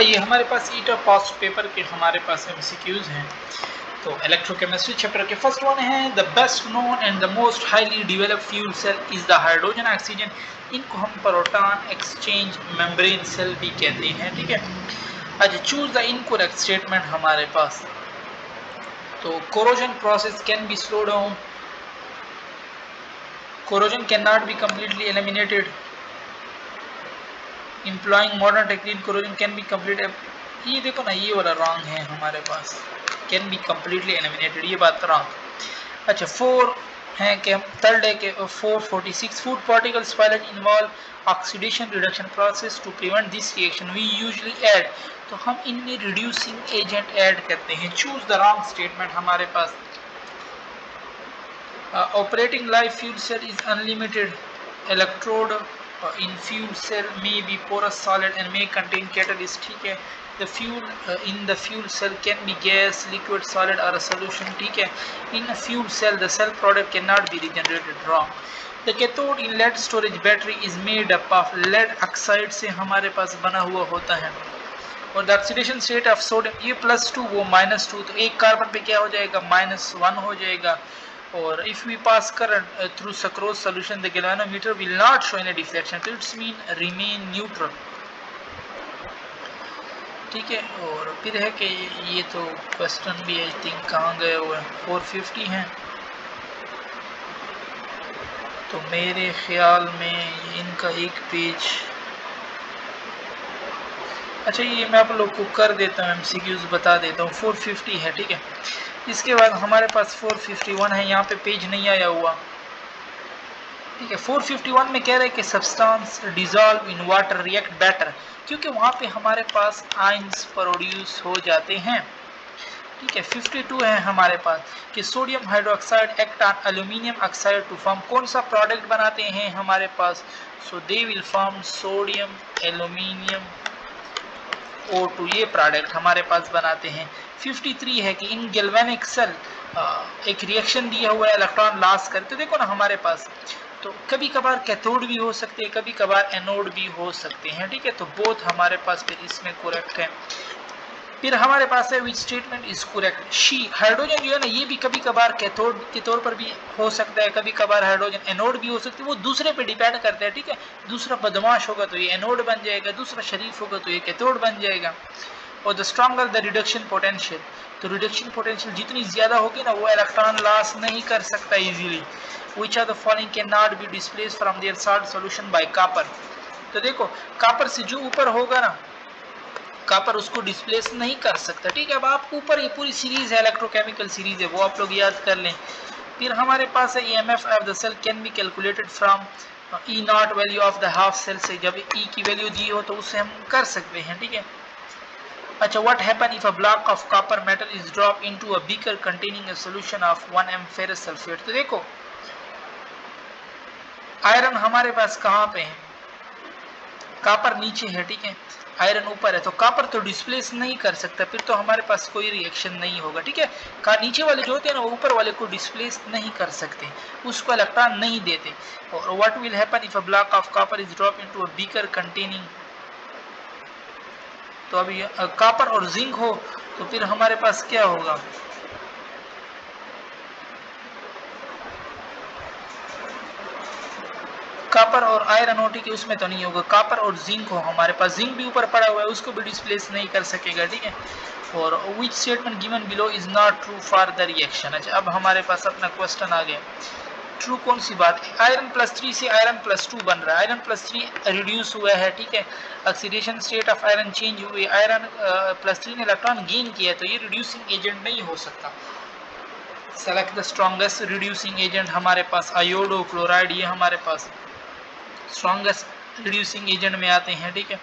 ये हमारे पास ईटा past paper के हमारे पास एमसीक्यूज हैं। तो इलेक्ट्रोकेमिस्ट्री चैप्टर के फर्स्ट वन है, the best known and the most highly developed fuel cell is the hydrogen oxygen. इनको हम प्रोटॉन एक्सचेंज मेम्ब्रेन सेल भी कहते हैं, ठीक है। अच्छा, चूज द इनकरेक्ट स्टेटमेंट हमारे पास। तो corrosion process can be slow down, corrosion can not be completely eliminated, employing modern technique corrosion can be completed। ये देखो ना, ये वाला रॉन्ग है हमारे पास, can be completely eliminated, ये बात रॉन्ग। अच्छा, 4 है कि थर्ड है कि 446 food particle spoilage involve oxidation reduction process to prevent this reaction we usually add. तो हम इनमें रिड्यूसिंग एजेंट ऐड करते हैं। चूज द रॉन्ग स्टेटमेंट हमारे पास। Operating life fuel cell is unlimited, electrode in fuel cell may be porous solid and may contain catalyst, ठीक है। the fuel in the fuel cell can be gas, liquid, solid or a solution, ठीक है। in a fuel cell the cell product cannot be regenerated, wrong। the cathode in lead storage battery is made up of lead oxide से हमारे पास बना हुआ होता है। और the oxidation state of sodium, ये +2 वो -2, तो एक कार्बन पे क्या हो जाएगा, -1 हो जाएगा। और if we pass current through sucrose solution the galvanometer will not show any deflection, तो इट्स मीन रिमेन न्यूट्रल, ठीक है। और फिर है कि ये तो क्वेश्चन भी आई थिंक कहाँ गए हुए, 450 हैं, तो मेरे ख्याल में इनका एक पेज, अच्छा ये मैं आप लोग को कर देता हूँ, एमसीक्यूज बता देता हूँ। 450 है, ठीक है। इसके बाद हमारे पास 451 है, यहाँ पे पेज नहीं आया हुआ, ठीक है। 451 में कह रहे हैं कि substance dissolve in water react better, क्योंकि वहाँ पे हमारे पास आयंस प्रोड्यूस हो जाते हैं, ठीक है। 52 है हमारे पास कि sodium hydroxide act on aluminium oxide to form, कौन सा प्रोडक्ट बनाते हैं हमारे पास, so they will form sodium aluminium O2, ये प्रोडक्ट हमारे पास बनाते हैं। 53 है कि इन गैल्वेनिक सेल एक रिएक्शन दिया हुआ है इलेक्ट्रॉन लॉस करते, देखो ना हमारे पास, तो कभी कभार कैथोड भी हो सकते हैं, कभी कभार एनोड भी हो सकते हैं, ठीक है। तो बोथ हमारे पास फिर इसमें करेक्ट है। फिर हमारे पास है which statement is correct, she, hydrogen जो है ना, ये भी कभी कभार कैथोड के तौर पर भी हो सकता है, कभी कभार हाइड्रोजन एनोड भी हो सकती है, वो दूसरे पे डिपेंड करता है, ठीक है। दूसरा बदमाश होगा तो ये एनोड बन जाएगा, दूसरा शरीफ होगा तो ये कैथोड बन जाएगा। और the stronger the reduction potential, तो रिडक्शन पोटेंशियल जितनी ज्यादा होगी ना, वो इलेक्ट्रॉन लॉस नहीं कर सकता easily. Which are the following can not be displaced from their salt solution by copper, तो देखो कॉपर से जो ऊपर होगा ना, कॉपर उसको डिस्प्लेस नहीं कर सकता, ठीक है। अब आप ऊपर ये पूरी सीरीज है, इलेक्ट्रोकेमिकल सीरीज है, वो आप लोग याद कर लें। फिर हमारे पास है EMF of the cell can be calculated from E0 value of the half cell से, जब E की वैल्यू दी हो तो उससे हम कर सकते हैं, ठीक है। अच्छा, what happen if a block of copper metal is drop into a beaker containing a solution of 1 m ferrous sulphate, तो देखो आयरन हमारे पास कहाँ पे है, कॉपर नीचे है, ठीक है, आयरन ऊपर है, तो कॉपर तो डिस्प्लेस नहीं कर सकता, फिर तो हमारे पास कोई रिएक्शन नहीं होगा, ठीक है। नीचे वाले जो होते हैं ना, वो ऊपर वाले को डिस्प्लेस नहीं कर सकते, उसको इलेक्ट्रॉन नहीं देते। और what will happen if a block of copper is drop into a beaker containing, तो अभी कॉपर और जिंक हो तो फिर हमारे पास क्या होगा, कॉपर और आयरन हो, ठीक है, उसमें तो नहीं होगा। कॉपर और जिंक हो हमारे पास, जिंक भी ऊपर पड़ा हुआ है, उसको भी डिस्प्लेस नहीं कर सकेगा, ठीक है। और which statement given below is not true for the reaction. अच्छा, अब हमारे पास अपना क्वेश्चन आ गया, ट्रू कौन सी बात है, आयरन +3 से आयरन +2 बन रहा है, आयरन +3 रिड्यूस हुआ है, ठीक है, oxidation state of iron change हुई, आयरन +3 ने इलेक्ट्रॉन गेन किया, तो ये रिड्यूसिंग एजेंट नहीं हो सकता। Select the strongest reducing agent, हमारे पास आयोडो क्लोराइड, ये हमारे पास स्ट्रॉन्गेस्ट रिड्यूसिंग एजेंट में आते हैं, ठीक है।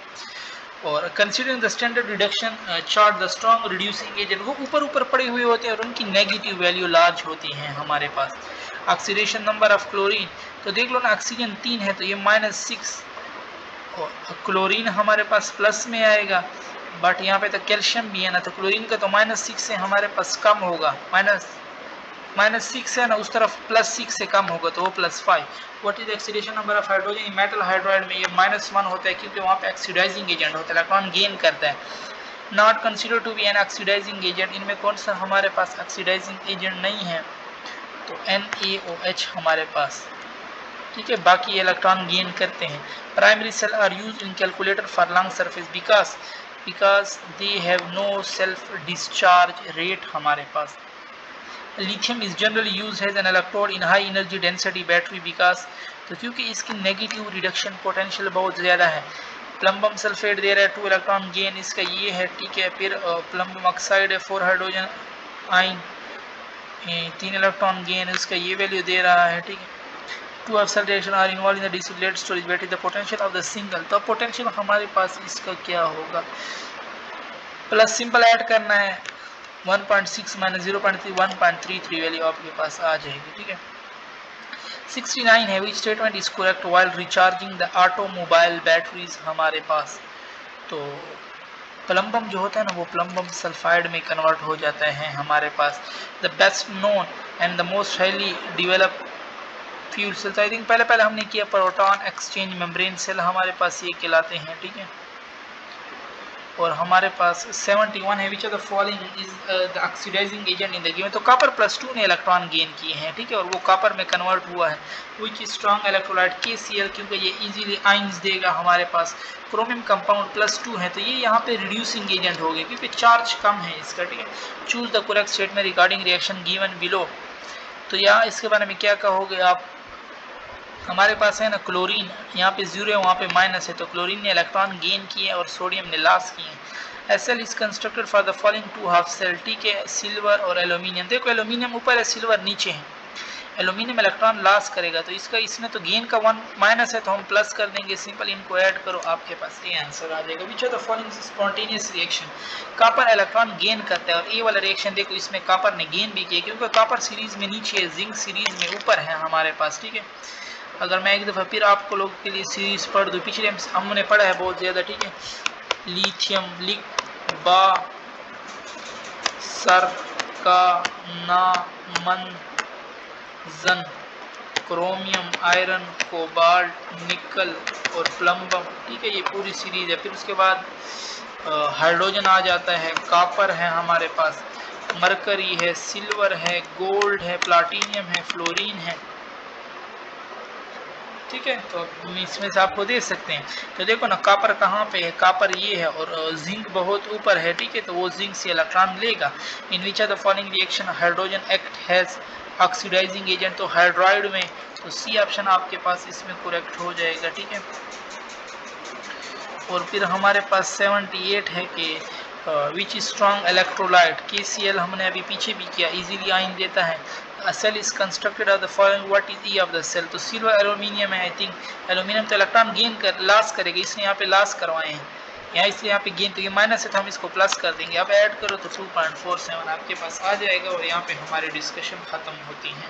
और considering the standard reduction chart the strong reducing agent, वो ऊपर ऊपर पड़े हुए होते हैं और उनकी नेगेटिव वैल्यू लार्ज होती हैं हमारे पास। ऑक्सीडेशन नंबर ऑफ क्लोरीन, तो देख लो ना, ऑक्सीजन 3 है तो ये -6, और क्लोरीन हमारे पास प्लस में आएगा, बट यहाँ पे तो कैल्शियम भी है ना, तो क्लोरीन का तो -6 से हमारे पास कम होगा, -6 है ना, उस तरफ +6 से कम होगा तो वो +5। What is oxidation number of hydrogen in metal hydride में? ये -1 होता है क्योंकि वहाँ पे ऑक्सीडाइजिंग एजेंट होता है, इलेक्ट्रॉन गेन करता है। Not consider to be an oxidizing agent, इनमें कौन सा हमारे पास ऑक्सीडाइजिंग एजेंट नहीं है? तो NaOH हमारे पास, ठीक है। बाकी इलेक्ट्रॉन गेन करते हैं। Primary cell are use in calculator for long surface because they have no self discharge rate हमारे पास। Lithium is generally use as an electrode in high energy density battery because, तो क्योंकि इसकी negative reduction potential बहुत ज़्यादा है। Plumbum sulphate दे रहा है 2 इलेक्ट्रॉन गेन, इसका ये है, ठीक है। फिर प्लम्बम ऑक्साइड है 4 हाइड्रोजन आइन 3 इलेक्ट्रॉन गेन, इसका ये वैल्यू दे रहा है, ठीक है। 2 oxidation are involve in the desilated storage battery, the potential of the single, तो पोटेंशियल हमारे पास इसका क्या होगा? प्लस सिंपल ऐड करना है, 1.6 माइनस 0.3 1.33 वैल्यू आपके पास आ जाएगी, ठीक है। 69 है, which statement is correct while recharging the automobile batteries हमारे पास? तो प्लम्बम जो होता है ना वो प्लम्बम सल्फाइड में कन्वर्ट हो जाता है हमारे पास। The best known and the most highly develop fuel cells, I think पहले हमने किया प्रोटॉन एक्सचेंज मेम्ब्रेन सेल हमारे पास ये कहलाते हैं, ठीक है। और हमारे पास 71 है, which of the following is the oxidizing agent in the given, तो कॉपर +2 ने इलेक्ट्रॉन गेन किए हैं, ठीक है, और वो कॉपर में कन्वर्ट हुआ है। विच स्ट्रॉन्ग इलेक्ट्रोलाइट KCl, क्योंकि ये इजीली आइंस देगा हमारे पास। क्रोमियम कंपाउंड +2 है, तो ये यहाँ पे रिड्यूसिंग एजेंट हो गया क्योंकि चार्ज कम है इसका, ठीक है। Choose the correct statement regarding reaction given below, तो यहाँ इसके बारे में क्या कहोगे आप? हमारे पास है ना क्लोरीन, यहाँ पे 0 है, वहाँ पे माइनस है, तो क्लोरीन ने इलेक्ट्रॉन गेन किए और सोडियम ने लॉस किए। SL is constructed for the following 2 half cell, ठीक है, सिल्वर और एल्यूमिनियम। देखो एल्यूमिनियम ऊपर है, सिल्वर नीचे है। एल्यूमिनियम इलेक्ट्रॉन लॉस करेगा, तो इसका इसमें तो गेन का 1 माइनस है, तो हम प्लस कर देंगे, सिंपल इनको ऐड करो, आपके पास ये आंसर आ जाएगा। विच of the following spontaneous reaction, copper electron gain करता है, और ये वाला रिएक्शन देखो इसमें कॉपर ने गेन भी किया क्योंकि कॉपर सीरीज में नीचे है, जिंक सीरीज में ऊपर है हमारे पास, ठीक है। अगर मैं एक दफ़ा फिर आपको लोग के लिए सीरीज पढ़ दूँ, पिछले हमने पढ़ा है बहुत ज़्यादा, ठीक है। लिथियम बा सर का ना मन जन, क्रोमियम, आयरन, कोबाल्ट, निकल और प्लम्बम, ठीक है, ये पूरी सीरीज है। फिर उसके बाद हाइड्रोजन आ जाता है, कॉपर है हमारे पास, मरकरी है, सिल्वर है, गोल्ड है, प्लाटीनियम है, फ्लोरीन है, ठीक है। तो इसमें से आपको दे सकते हैं। तो देखो ना कॉपर कहाँ पे है, कॉपर ये है, और जिंक बहुत ऊपर है, ठीक है, तो वो जिंक से इलेक्ट्रॉन लेगा। In which of the following reaction hydrogen act has oxidising agent, तो हाइड्राइड में, तो सी ऑप्शन आपके पास इसमें करेक्ट हो जाएगा, ठीक है। और फिर हमारे पास 78 है कि विच स्ट्रॉन्ग इलेक्ट्रोलाइट, KCl हमने अभी पीछे भी किया, इजीली आयन देता है। A cell is constructed of the following, what is E of the cell, तो सिल्वर एल्यूमिनियम है, आई थिंक एल्यूमिनियम तो इलेक्ट्रॉन गेन कर लॉस करेगा, इसने यहाँ पे लॉस करवाए हैं, यहाँ इसलिए यहाँ पे गेन, तो ये माइनस है तो हम इसको प्लस कर देंगे। अब ऐड करो तो 2.47 आपके पास आ जाएगा, और यहाँ पे हमारी डिस्कशन ख़त्म होती है।